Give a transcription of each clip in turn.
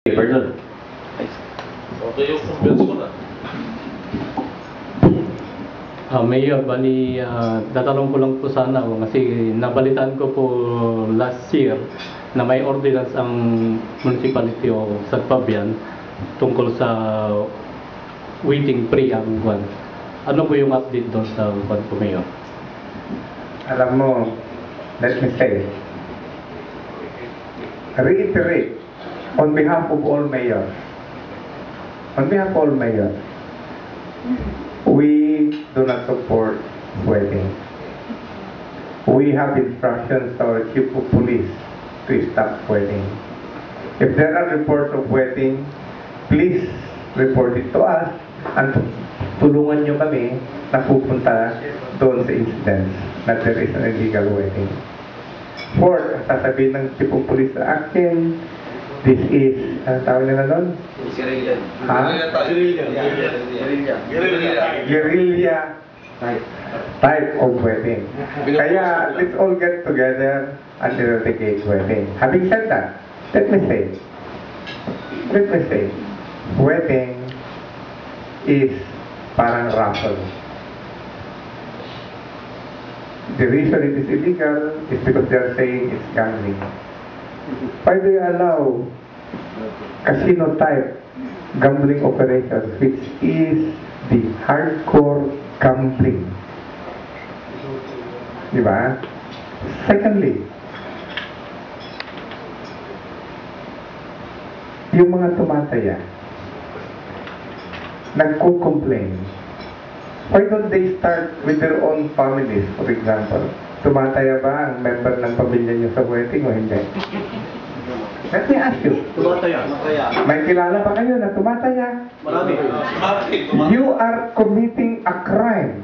Pardon. Okay yung convince ko na. Mayor, tatanong ko lang po sana kasi nabalitaan ko po last year na may ordinance ang municipality o Sagpabian tungkol sa waiting free ang buwan. Ano po yung update doon sa buwan po, Mayor? Alam mo, let me say, reiterate on behalf of all mayors, we do not support wedding. We have instructions to our chief of police to stop wedding. If there are reports of wedding, please report it to us and tulungan nyo kami na pupunta doon sa incidents na there is an illegal wedding. Fourth, sasabihin ng chief of police sa akin, this is, ano tawag nila doon? Guerrilla type of wedding. Kaya, let's all get together and eradicate wedding. Having said that, let me say, wedding is parang raffle. The reason it is illegal is because they are saying it's gambling. Why do you allow casino type gambling operations, which is the hardcore gambling? Diba? Secondly, yung mga tumataya, nagko-complain. Why don't they start with their own families, for example? Tumataya ba ang member ng pamilya niyo sa wedding o hindi? Let me ask you. Tumataya. May kilala ba kayo na tumataya? Marami. You are committing a crime.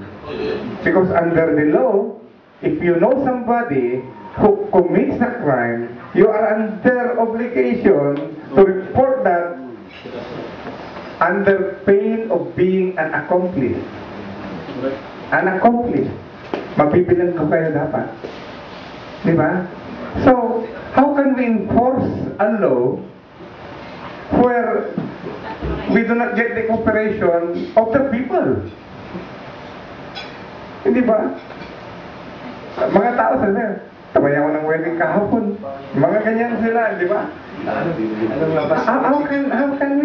Because under the law, if you know somebody who commits a crime, you are under obligation to report that under pain of being an accomplice. An accomplice. Mapipilan ko kayo dapat. Di ba? So, how can we enforce a law where we do not get the cooperation of the people? Hindi ba? Mga tao sila, tabay ako ng wedding kahapon. Mga ganyan sila, di ba? How can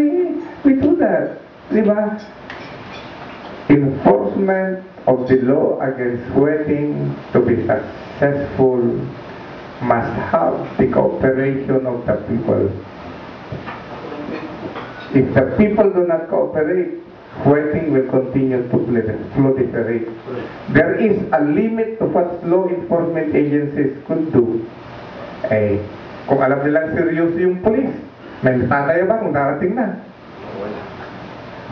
we do that? Di ba? Enforcement of the law against wedding to be successful must have the cooperation of the people. If the people do not cooperate, wedding will continue to proliferate. There is a limit to what law enforcement agencies could do. Kung alam nilang seryoso yung police, may tataya ba kung darating na?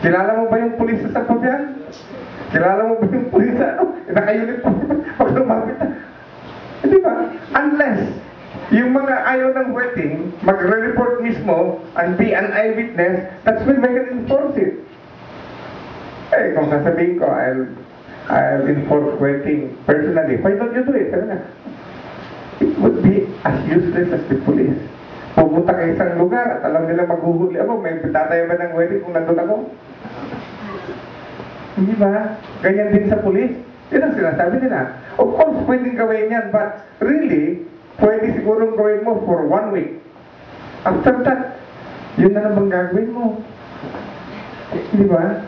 Kilala mo ba yung police sa Sagpabian? Kilala mo ba yung police sa naka-uniform pag lumapit na? Hindi ba? Unless yung mga ayaw ng wedding magre-report mismo and be an eyewitness, that's when we can enforce it. Kung sasabihin ko, I'll enforce wedding personally. Why don't you do it? Sabi na, it would be as useless as the police. Pupunta ka isang lugar at alam nila maghuhuli ako, may tataya ba ng wedding kung nandun ako? Hindi ba? Ganyan din sa police. Yun ang sinasabi nila. Of course, pwedeng gawin yan, but really, pwede sigurong gawin mo for 1 week. After that, yun na naman gagawin mo. Di ba?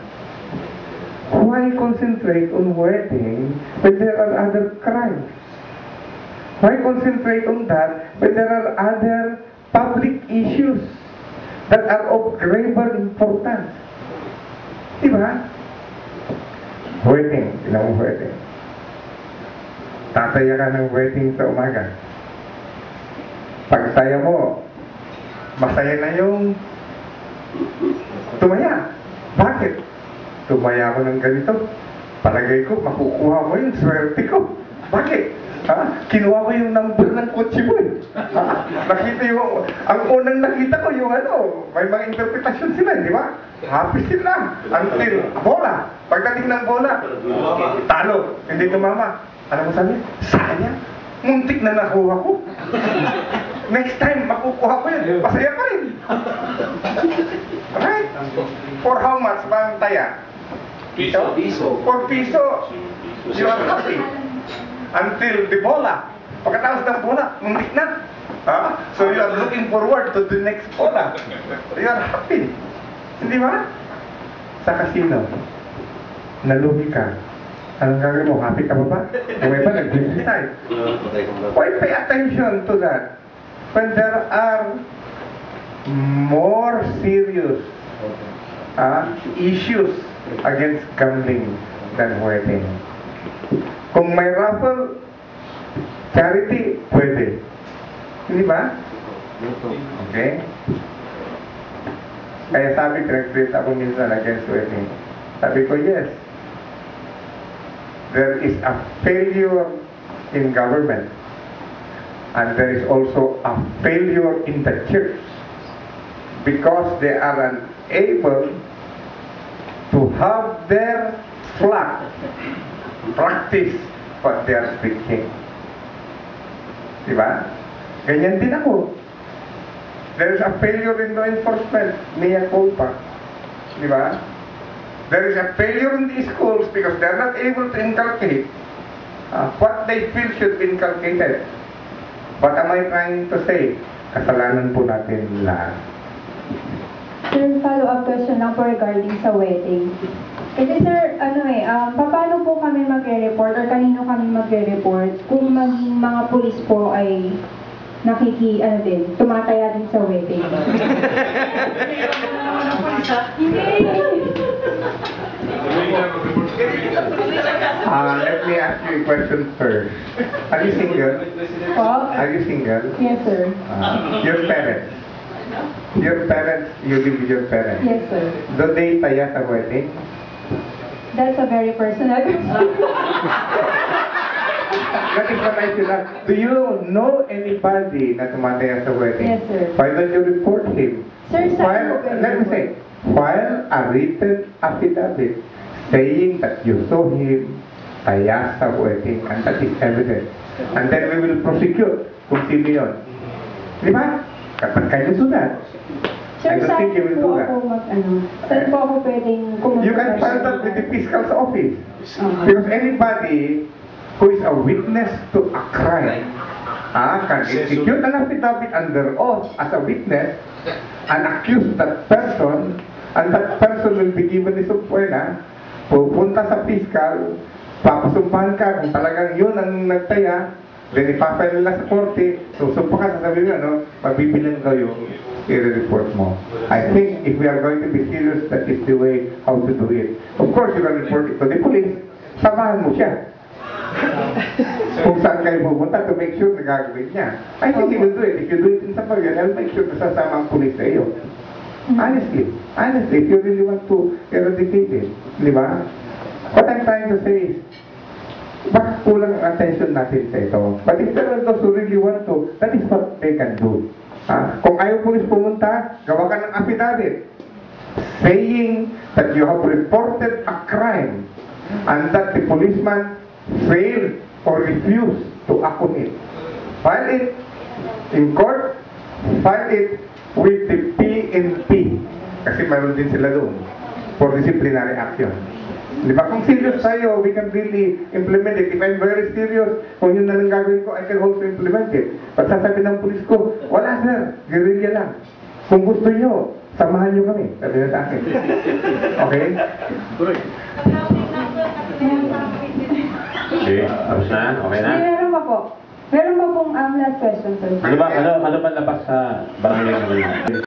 Why concentrate on wedding when there are other crimes? Why concentrate on that when there are other public issues that are of graver importance? Di ba? Wedding, ilang wedding. Tataya ka ng wedding sa umaga. Pagtaya mo, masaya na yung tumaya. Bakit? Tumaya ko ng ganito. Palagay ko, makukuha mo yung swerte ko. Bakit? Kinuha ko yung number ng kotse mo eh. Nakita yung, ang unang nakita ko yung may mga interpretasyon sila, di ba? Happy sila. Until bola. Pagdating ng bola, talo. Hindi tumama. Alam mo sabi? Sayang. Muntik na nakuha ko. Next time, makukuha ko yun. Masaya pa rin. Right? For how much ba ang taya? Piso. For piso. You are happy. Until the bola. Pagkatapos ng bola, muntik na. So you are looking forward to the next bola. You are happy. Hindi ba? Sa casino, nalugi ka. Anong gagawin mo? Happy ka ba ba? May ba nag-decide? Why pay attention to that? When there are more serious issues against gambling than wedding. Kung may raffle, charity, pwede. Hindi ba? Okay? Kaya sabi, pinag-create ako minsan against wedding. Sabi ko, yes. There is a failure in government. And there is also a failure in the church. Because they are unable to have their flock practice what they are speaking. Diba? Ganyan din ako. There is a failure in law enforcement. Mea culpa. Diba? There is a failure in the schools because they are not able to inculcate what they feel should be inculcated. What am I trying to say? Kasalanan po natin lahat. Sir, follow-up question lang po regarding sa wedding. Kasi sir, paano po kami magre-report or kanino kami magre-report kung maging mga pulis po ay tumataya din sa wedding? Let me ask you a question first. Are you single? Po? Are you single? Yes, sir. Your parents? Your parents, you live with your parents? Yes, sir. Do they taya sa wedding? That's a very personal question. That is what I should ask. Do you know anybody na tumataya sa wedding? Yes, sir. Why don't you report him? Sir, Let me say, file a written affidavit saying that you saw him taya sa wedding and that is evidence. And then we will prosecute kung sino yun. Di ba? Kapag kayo sulat. I Sir, don't think you will do that. Saan po ako pwedeng kumunta? You can file that with the fiscal's office. Okay. Because anybody who is a witness to a crime can execute an affidavit under oath as a witness and accuse that person, and that person will be given the subpoena, pupunta sa fiscal, papasumpahan ka kung talagang yun ang nagtaya, then ipapile nila sa korte, susumpa ka, sasabihin mo, mabibilang kayo, i-report mo. I think if we are going to be serious, that is the way how to do it. Of course, you can report it to the police, samahan mo siya. Kung saan kayo pupunta to make sure na gagawin niya. I think he will do it. If you do it in Sampaguan, I'll make sure na sasama ang police sa iyo. Honestly, if you really want to eradicate it, di ba? What I'm trying to say is, bakit kulang ang attention natin sa ito? But if there are those who really want to, that is what they can do. Kung ayaw police pumunta, gawa ka ng affidavit saying that you have reported a crime and that the policeman failed or refused to act on it. File it in court, file it with the PNP. Kasi mayroon din sila doon for disciplinary action. Di ba? Kung serious tayo, we can really implement it. If I'm very serious, kung yun na lang gagawin ko, I can also implement it. But sasabi ng pulis ko, wala sir, guerrilla lang. Kung gusto nyo, samahan nyo kami. Sabi na sa akin. Okay? Okay, tapos na? Okay na? Meron pa po. Meron pa pong last question, sir. Ano ba labas sa barangay na